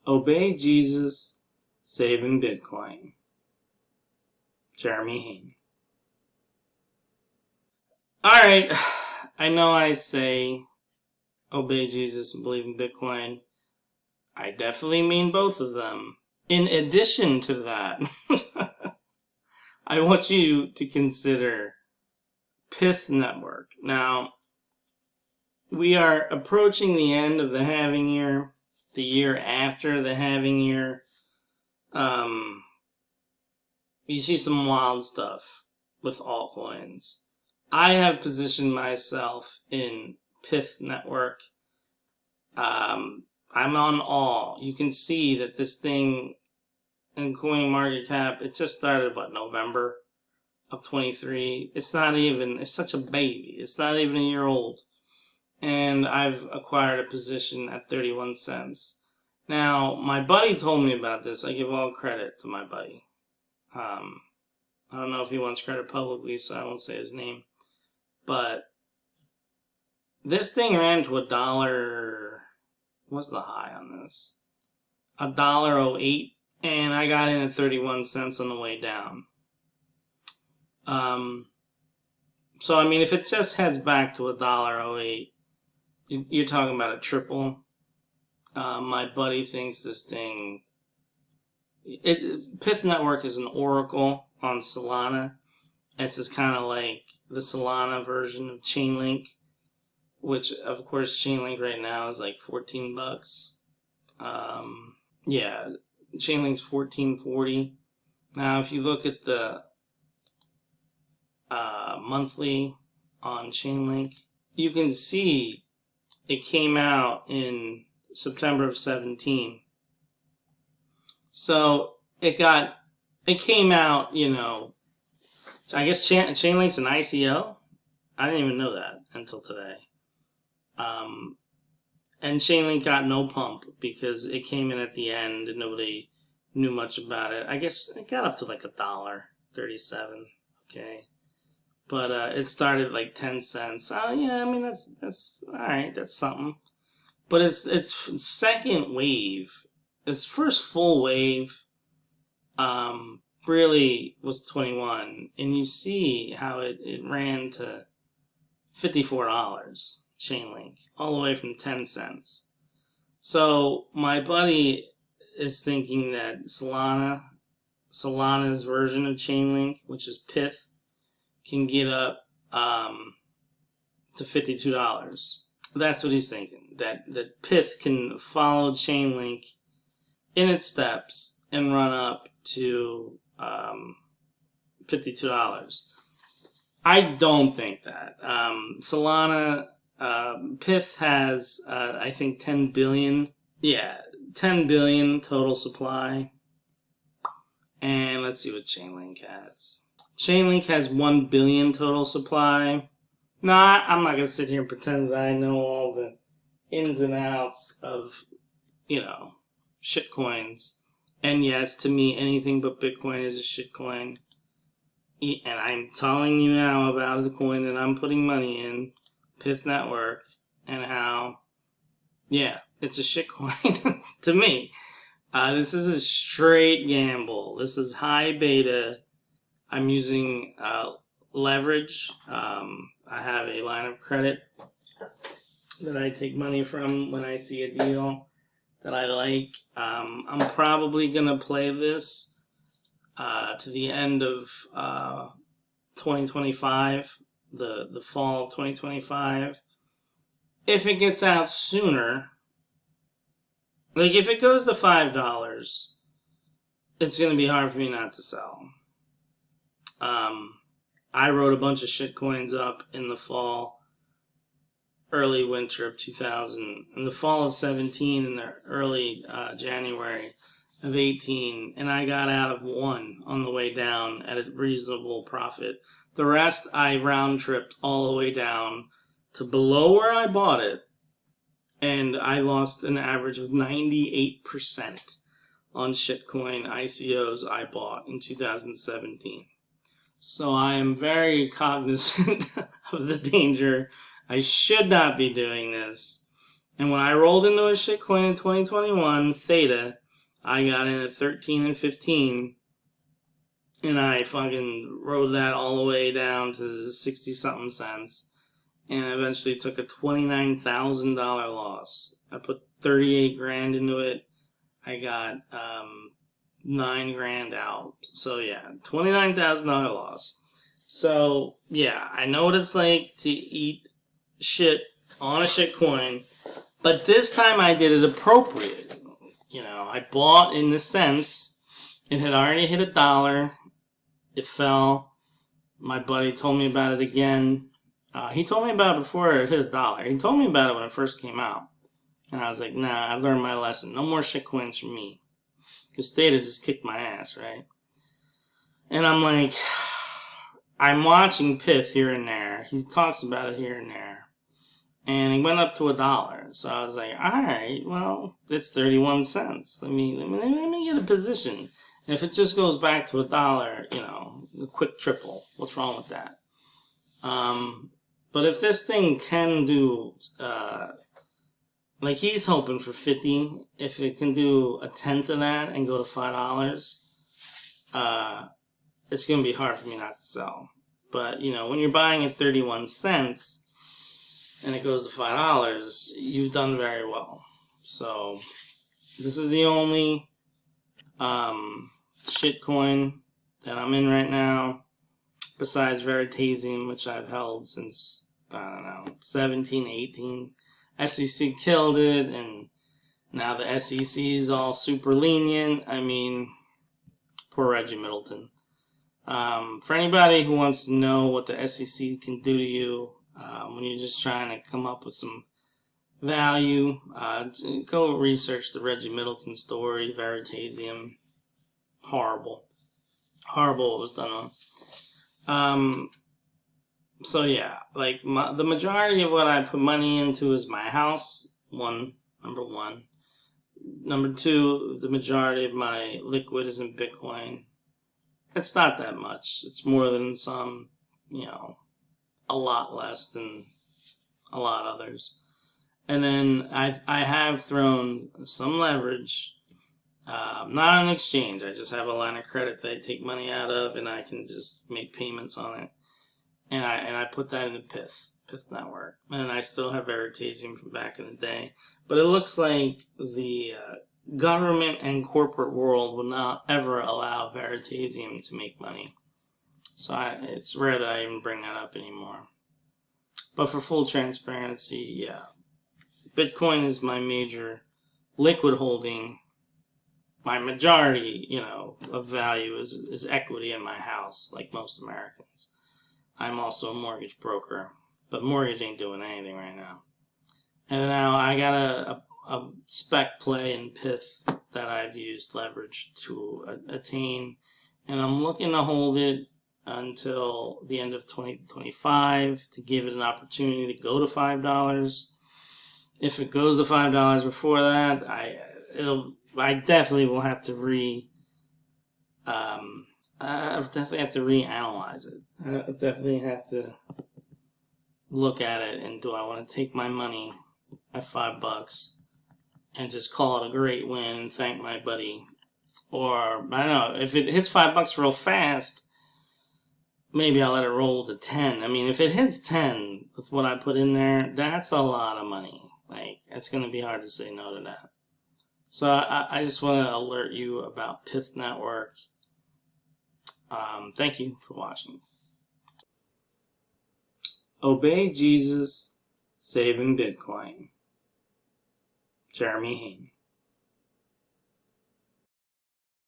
Obey Jesus, saving Bitcoin. Jeremy Hain. Alright, I know I say obey Jesus and believe in Bitcoin. I definitely mean both of them. In addition to that, I want you to consider Pyth Network. Now, we are approaching the end of the halving year, the year after the halving year. You see some wild stuff with altcoins. I have positioned myself in Pyth Network. I'm on all. You can see that this thing in CoinMarketCap, it just started, November of 23. It's such a baby. It's not even a year old. And I've acquired a position at 31 cents. Now, my buddy told me about this. I give all credit to my buddy. I don't know if he wants credit publicly, so I won't say his name. But this thing ran to $1. What's the high on this? $1.08, and I got in at 31 cents on the way down. So I mean, if it just heads back to $1.08, you're talking about a triple. My buddy thinks this thing. Pyth Network is an oracle on Solana. This is kind of like the Solana version of Chainlink, which of course Chainlink right now is like $14. Yeah, Chainlink's $14.40. Now, if you look at the monthly on Chainlink, you can see it came out in September of 17. So it came out, I guess Chainlink's an ICO. I didn't even know that until today. And Chainlink got no pump because it came in at the end and nobody knew much about it. I guess it got up to like $1.37. Okay. But it started like 10 cents. Yeah, I mean that's all right. That's something. But its second wave, its first full wave, really was 21, and you see how it ran to $54. Chainlink, all the way from 10 cents. So my buddy is thinking that Solana's version of Chainlink, which is Pyth, can get up to $52. That's what he's thinking. That Pyth can follow Chainlink in its steps and run up to $52. I don't think that. Solana, Pyth has, I think, 10 billion. Yeah, 10 billion total supply. And let's see what Chainlink has. Chainlink has 1 billion total supply. No, I'm not going to sit here and pretend that I know all the ins and outs of, shitcoins. And yes, to me, anything but Bitcoin is a shitcoin. And I'm telling you now about the coin that I'm putting money in, Pyth Network, and how, it's a shitcoin to me. This is a straight gamble. This is high beta. I'm using leverage. I have a line of credit that I take money from when I see a deal that I like. I'm probably going to play this to the end of 2025, the fall of 2025. If it gets out sooner, like if it goes to $5, it's going to be hard for me not to sell. I wrote a bunch of shitcoins up in the fall, early winter of 2000, in the fall of 17 and the early January of 18, and I got out of one on the way down at a reasonable profit. The rest I round tripped all the way down to below where I bought it, and I lost an average of 98% on shitcoin ICOs I bought in 2017. So I am very cognizant of the danger. I should not be doing this. And when I rolled into a shitcoin in 2021, Theta, I got in at 13 and 15. And I fucking rode that all the way down to 60 something cents. And eventually took a $29,000 loss. I put 38 grand into it. I got 9 grand out. So yeah, $29,000 loss. So yeah, I know what it's like to eat shit on a shit coin, but this time I did it appropriate. You know, I bought in the sense it had already hit $1. It fell. My buddy told me about it again. He told me about it before it hit $1. He told me about it when it first came out. And I was like, nah, I learned my lesson. No more shit coins from me. Because Theta just kicked my ass, right? And I'm like, I'm watching Pyth here and there. He talks about it here and there. And it went up to $1. So I was like, alright, well, it's 31 cents. Let me get a position. And if it just goes back to $1, you know, a quick triple. What's wrong with that? But if this thing can do, like he's hoping for 50, if it can do a tenth of that and go to $5, it's going to be hard for me not to sell. But, you know, when you're buying at 31 cents and it goes to $5, you've done very well. So, this is the only shitcoin that I'm in right now, besides Veritasium, which I've held since, I don't know, 17, 18. SEC killed it, and now the SEC is all super lenient. I mean, poor Reggie Middleton. For anybody who wants to know what the SEC can do to you when you're just trying to come up with some value, go research the Reggie Middleton story, Veritasium. Horrible. Horrible what was done on. So yeah, like the majority of what I put money into is my house, number one. Number two, the majority of my liquid is in Bitcoin. It's not that much. It's more than some, you know, a lot less than a lot others. And then I have thrown some leverage, not on exchange. I just have a line of credit that I take money out of, and I can just make payments on it. And I put that into Pyth Network. And I still have Veritasium from back in the day. But it looks like the government and corporate world will not ever allow Veritasium to make money. So it's rare that I even bring that up anymore. But for full transparency, yeah. Bitcoin is my major liquid holding. My majority, you know, of value is equity in my house, like most Americans. I'm also a mortgage broker, but mortgage ain't doing anything right now. And now I got a spec play in Pyth that I've used leverage to attain, and I'm looking to hold it until the end of 2025 to give it an opportunity to go to $5. If it goes to $5 before that, I definitely will have to I definitely have to reanalyze it. I definitely have to look at it, and do I want to take my money at $5 and just call it a great win and thank my buddy? Or, I don't know, if it hits $5 real fast, maybe I'll let it roll to 10. I mean, if it hits 10 with what I put in there, that's a lot of money. Like, it's going to be hard to say no to that. So I just want to alert you about Pyth Network. Thank you for watching. Obey Jesus, saving Bitcoin. Jeremy Hain.